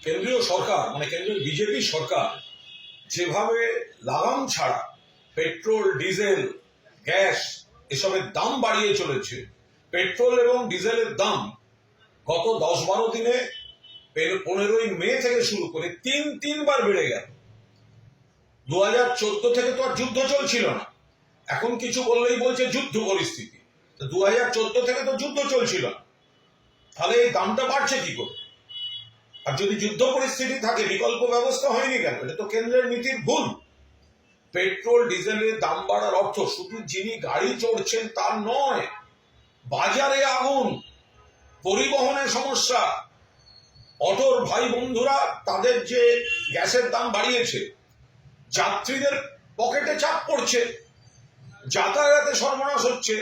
কেন্দ্রীয় সরকার কেন্দ্রের বিজেপি সরকার যেভাবে লাগাম ছাড়া পেট্রোল ডিজেল গ্যাস এসবের দাম বাড়িয়ে চলেছে। পেট্রোল এবং ডিজেলের দাম গত 10-12 দিনে 15ই মে থেকে শুরু করে তিনবার বেড়ে গেল। 2014 থেকে তো আর যুদ্ধ চলছিল না, এখন কিছু বললেই বলছে যুদ্ধ পরিস্থিতি। 2014 থেকে তো যুদ্ধ চলছিল না, তাহলে এই দামটা বাড়ছে কি করে? আর যদি যুদ্ধ পরিস্থিতি থাকে বিকল্প ব্যবস্থা হয়নি কেন? এটা তো কেন্দ্রের নীতির ভুল। পেট্রোল ডিজেলের দাম বাড়ার অর্থ শুধু যিনি গাড়ি চড়ছেন তার নয়, বাজারে আগুন, পরিবহনের সমস্যা, অটোর ভাই বন্ধুরা তাদের যে গ্যাসের দাম বাড়িয়েছে, যাত্রীদের পকেটে চাপ পড়ছে, যাতায়াতে সর্বনাশ হচ্ছে,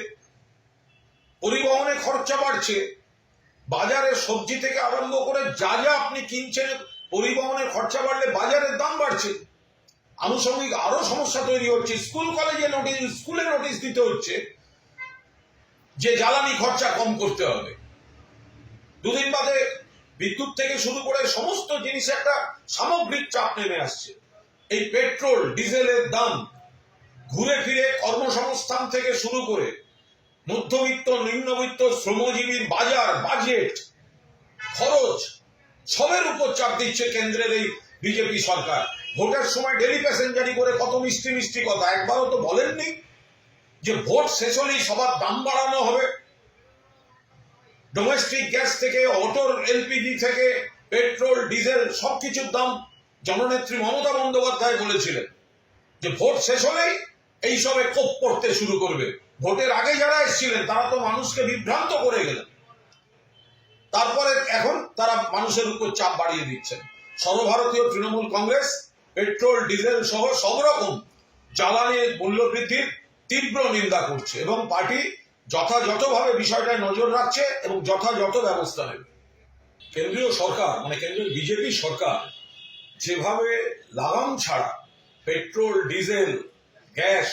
পরিবহনে খরচা বাড়ছে, বাজারে সবজি থেকে আরম্ভ করে যা যা আপনি কিনছেন, পরিবহনের খরচা বাড়লে বাজারের দাম বাড়ছে। আনুষঙ্গিক আরো সমস্যা তৈরি হচ্ছে। স্কুলে নোটিশ দিতে হচ্ছে যে জ্বালানি খরচা কম করতে হবে। দুদিন বাদে বিদ্যুৎ থেকে শুরু করে সমস্ত জিনিসে একটা সামগ্রিক চাপ নেমে আসছে। এই পেট্রোল ডিজেলের দাম ঘুরে ফিরে কর্মসংস্থান থেকে শুরু করে মধ্যবিত্ত নিম্নবিত্ত শ্রমজীবীর বাজেট খরচ সবের উপর চাপ দিচ্ছে কেন্দ্রের এই বিজেপি সরকার। ভোটের সময় ডেলি প্যাসেঞ্জারি করে কত মিষ্টি মিষ্টি কথা, একবারও তো বলেননি যে ভোট শেষ হলেই সবার দাম বাড়ানো হবে। ডোমেস্টিক গ্যাস থেকে অটোর এলপিজি থেকে পেট্রোল ডিজেল সবকিছুর দাম জননেত্রী মমতা বন্দ্যোপাধ্যায় বলেছিলেন যে ভোট শেষ হলেই এইসবে কোপ পড়তে শুরু করবে। ভোটের আগে যারা এসেছিলেন তারা তো মানুষকে বিভ্রান্ত করে গেলেন, তারপরে এখন তারা মানুষের উপর চাপ বাড়িয়ে দিচ্ছেন। সর্বভারতীয় তৃণমূল কংগ্রেস পেট্রোল ডিজেল সহ সব রকম জ্বালানি মূল্য বৃদ্ধির তীব্র নিন্দা করছে এবং পার্টি যথাযথভাবে বিষয়টায় নজর রাখছে এবং যথাযথ ব্যবস্থা নেবে। কেন্দ্রীয় সরকার কেন্দ্রের বিজেপি সরকার যেভাবে লাগাম ছাড়া পেট্রোল ডিজেল গ্যাস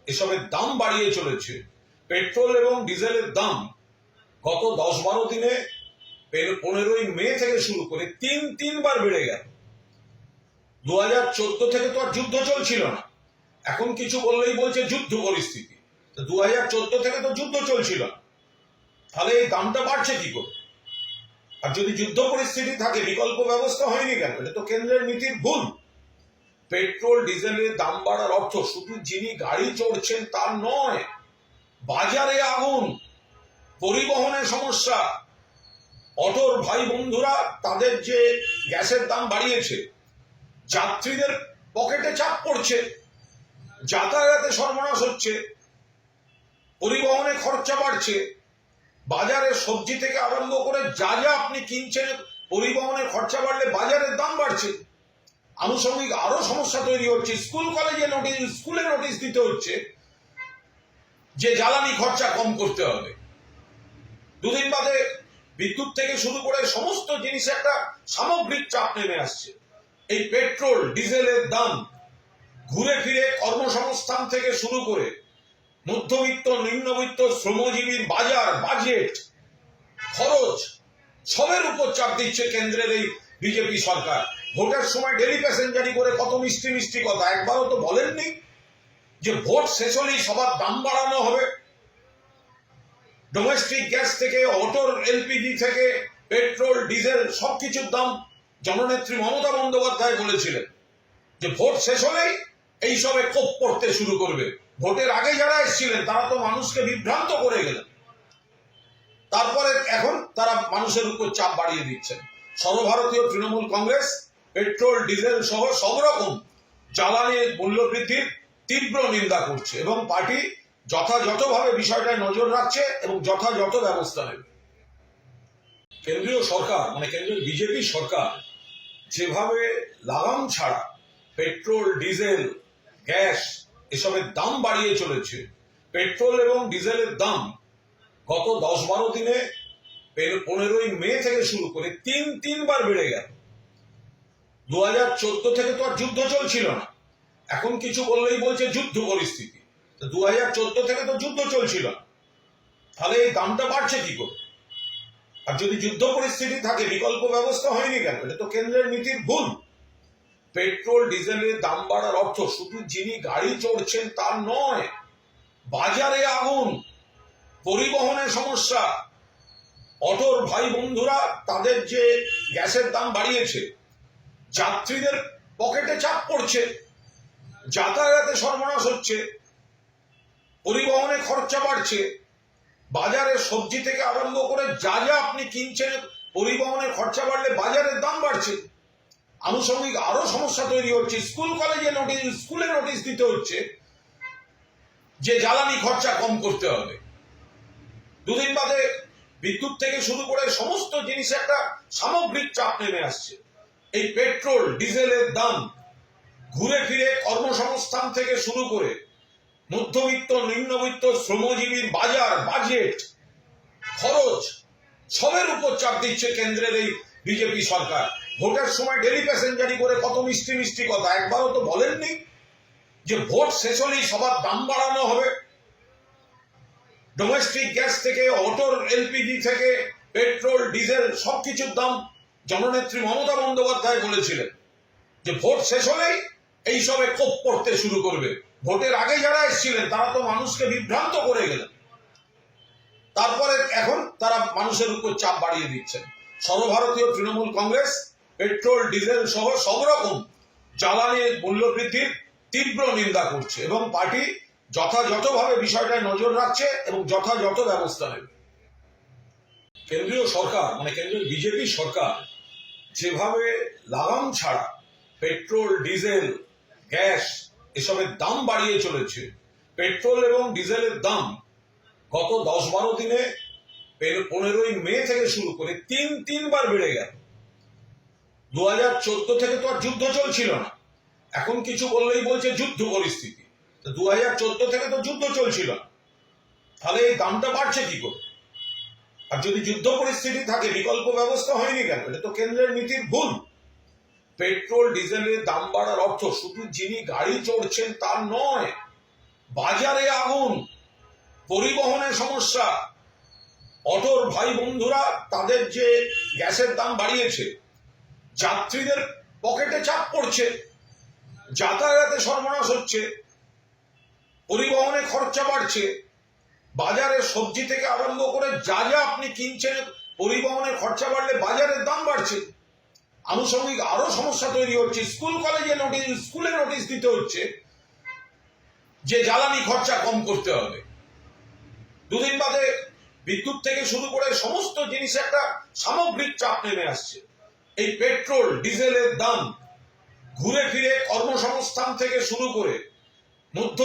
এসবের দাম বাড়িয়ে চলেছে, পেট্রোল এবং ডিজেলের দাম গত 10-12 দিনে 15ই মে থেকে শুরু করে তিনবার বেড়ে গেল। 2014 থেকে তো আর যুদ্ধ চলছিল না, এখন কিছু বললেই বলছে যুদ্ধ পরিস্থিতি। 2014 থেকে তো যুদ্ধ চলছিল না, তাহলে এই দামটা বাড়ছে কি করে? আর যদি যুদ্ধ পরিস্থিতি থাকে বিকল্প ব্যবস্থা হয়নি কেন? এটা তো কেন্দ্রের নীতির ভুল। পেট্রোল ডিজেলের দাম বাড়ার অর্থ শুধু যিনি গাড়ি চড়ছেন তার নয়, বাজারে আগুন, পরিবহনের সমস্যা, অটোর ভাই বন্ধুরা তাদের যে গ্যাসের দাম বাড়িয়েছে, যাত্রীদের পকেটে চাপ পড়ছে, যাতায়াতে সর্বনাশ হচ্ছে, পরিবহনে খরচা বাড়ছে, বাজারে সবজি থেকে আরম্ভ করে যা যা আপনি কিনছেন, পরিবহনের খরচা বাড়লে বাজারের দাম বাড়ছে। আনুষঙ্গিক আরো সমস্যা তৈরি হচ্ছে। স্কুলে নোটিশ দিতে হচ্ছে যে জ্বালানি খরচা কম করতে হবে। দুদিন বাদে বিদ্যুৎ থেকে শুরু করে সমস্ত জিনিসে একটা সামগ্রিক চাপ নেমে আসছে। এই পেট্রোল ডিজেলের দাম ঘুরে ফিরে কর্মসংস্থান থেকে শুরু করে মধ্যবিত্ত নিম্নবিত্ত শ্রমজীবীর বাজেট খরচ সবের উপর চাপ দিচ্ছে কেন্দ্রের এই বিজেপি সরকার। ভোটের সময় ডেলি প্যাসেঞ্জারি করে কত মিষ্টি মিষ্টি কথা, একবারও তো বলেননি যে ভোট শেষ হলেই সবার দাম বাড়ানো হবে। ডোমেস্টিক গ্যাস থেকে অটোর এলপিজি থেকে পেট্রোল ডিজেল সবকিছুর দাম জননেত্রী মমতা বন্দ্যোপাধ্যায় বলেছিলেন যে ভোট শেষ হলেই এইসবে কোপ পড়তে শুরু করবে। ভোটের আগে যারা এসেছিলেন তারা তো মানুষকে বিভ্রান্ত করে গেলেন, তারপরে এখন তারা মানুষের উপর চাপ বাড়িয়ে দিচ্ছেন। সর্বভারতীয় তৃণমূল কংগ্রেস পেট্রোল ডিজেল সহ সব রকম জ্বালানি মূল্য বৃদ্ধির তীব্র নিন্দা করছে এবং পার্টি যথাযথভাবে বিষয়টায় নজর রাখছে এবং যথাযথ ব্যবস্থা নেবে। কেন্দ্রীয় সরকার কেন্দ্রের বিজেপি সরকার যেভাবে লাগাম ছাড়া পেট্রোল ডিজেল গ্যাস এসবের দাম বাড়িয়ে চলেছে, পেট্রোল এবং ডিজেলের দাম গত 10-12 দিনে 15ই মে থেকে শুরু করে তিনবার বেড়ে গেল। 2014 থেকে তো আর যুদ্ধ চলছিল না, এখন কিছু বললেই বলছে যুদ্ধ পরিস্থিতি। 2014 থেকে তো যুদ্ধ চলছিল না, তাহলে এই দামটা বাড়ছে কি করে? আর যদি যুদ্ধ পরিস্থিতি থাকে বিকল্প ব্যবস্থা হয়নি কেন? এটা তো কেন্দ্রের নীতির ভুল। পেট্রোল ডিজেলের দাম বাড়ার অর্থ শুধু যিনি গাড়ি চড়ছেন তার নয়, বাজারে আগুন, পরিবহনের সমস্যা, অটোর ভাই বন্ধুরা তাদের যে গ্যাসের দাম বাড়িয়েছে, যাত্রীদের পকেটে চাপ পড়ছে, যাতায়াতে সর্বনাশ হচ্ছে, পরিবহনে খরচা বাড়ছে, বাজারে সবজি থেকে আরম্ভ করে যা যা আপনি কিনছেন, পরিবহনের খরচা বাড়লে বাজারের দাম বাড়ছে। আনুষঙ্গিক আরো সমস্যা তৈরি হচ্ছে। স্কুলে নোটিশ দিতে হচ্ছে যে জ্বালানি খরচা কম করতে হবে। দুদিন বাদে বিদ্যুৎ থেকে শুরু করে সমস্ত জিনিসে একটা সামগ্রিক চাপ নেমে আসছে। এই পেট্রোল ডিজেলের দাম ঘুরে ফিরে কর্মসংস্থান থেকে শুরু করে মধ্যবিত্ত নিম্নবিত্ত শ্রমজীবীর বাজেট খরচ সবের উপর চাপ দিচ্ছে কেন্দ্রের এই বিজেপি সরকার। ভোটের সময় ডেলি প্যাসেঞ্জারি করে কত মিষ্টি মিষ্টি কথা, একবারও তো বলেননি যে ভোট শেষ হলেই সবার দাম বাড়ানো হবে। ডোমেস্টিক গ্যাস থেকে অটোর এলপিজি থেকে পেট্রোল ডিজেল সবকিছুর দাম জননেত্রী মমতা বন্দ্যোপাধ্যায় বলেছিলেন যে ভোট শেষ হলেই এইসবে কোপ পড়তে শুরু করবে। ভোটের আগে যারা এসেছিলেন তারা তো মানুষকে বিভ্রান্ত করে গেলেন, তারপরে এখন তারা মানুষের উপর চাপ বাড়িয়ে দিচ্ছেন। সর্বভারতীয় তৃণমূল কংগ্রেস পেট্রোল ডিজেল সহ সব রকম জ্বালানির মূল্য বৃদ্ধির তীব্র নিন্দা করছে এবং পার্টি যথাযথভাবে বিষয়টায় নজর রাখছে এবং যথাযথ ব্যবস্থা নেবে। কেন্দ্রীয় সরকার মানে কেন্দ্রের বিজেপি সরকার যেভাবে লাগাম ছাড়া পেট্রোল ডিজেল গ্যাস এসবের দাম বাড়িয়ে চলেছে, পেট্রোল এবং ডিজেলের দাম গত 10-12 দিনে 15ই মে থেকে শুরু করে তিনবার বেড়ে গেল। 2014 থেকে তো আর যুদ্ধ চলছিল না, এখন কিছু বললেই বলছে যুদ্ধ পরিস্থিতি। 2014 থেকে তো যুদ্ধ চলছিল না, তাহলে এই দামটা বাড়ছে কি করে? আর যদি যুদ্ধ পরিস্থিতি থাকে বিকল্প ব্যবস্থা হয়নি কেন? এটা তো কেন্দ্রের নীতির ভুল। পেট্রোল ডিজেলের দাম বাড়ার অর্থ শুধু যিনি গাড়ি চড়ছেন তার নয়, বাজারে আগুন, পরিবহনের সমস্যা, অটোর ভাই বন্ধুরা তাদের যে গ্যাসের দাম বাড়িয়েছে, যাত্রীদের পকেটে চাপ পড়ছে, যাতায়াতে সর্বনাশ হচ্ছে, পরিবহনে খরচা বাড়ছে, বাজারে সবজি থেকে আরম্ভ করে যা যা আপনি কিনছেন, পরিবহনের খরচা বাড়লে বাজারের দাম বাড়ছে। আনুষঙ্গিক আরো সমস্যা তৈরি হচ্ছে। স্কুলে নোটিশ দিতে হচ্ছে যে জ্বালানি খরচা কম করতে হবে। দুদিন বাদে বিদ্যুৎ থেকে শুরু করে সমস্ত জিনিসে একটা সামগ্রিক চাপ নেমে আসছে। এই পেট্রোল ডিজেলের দাম ঘুরে ফিরে কর্মসংস্থান থেকে শুরু করে মধ্য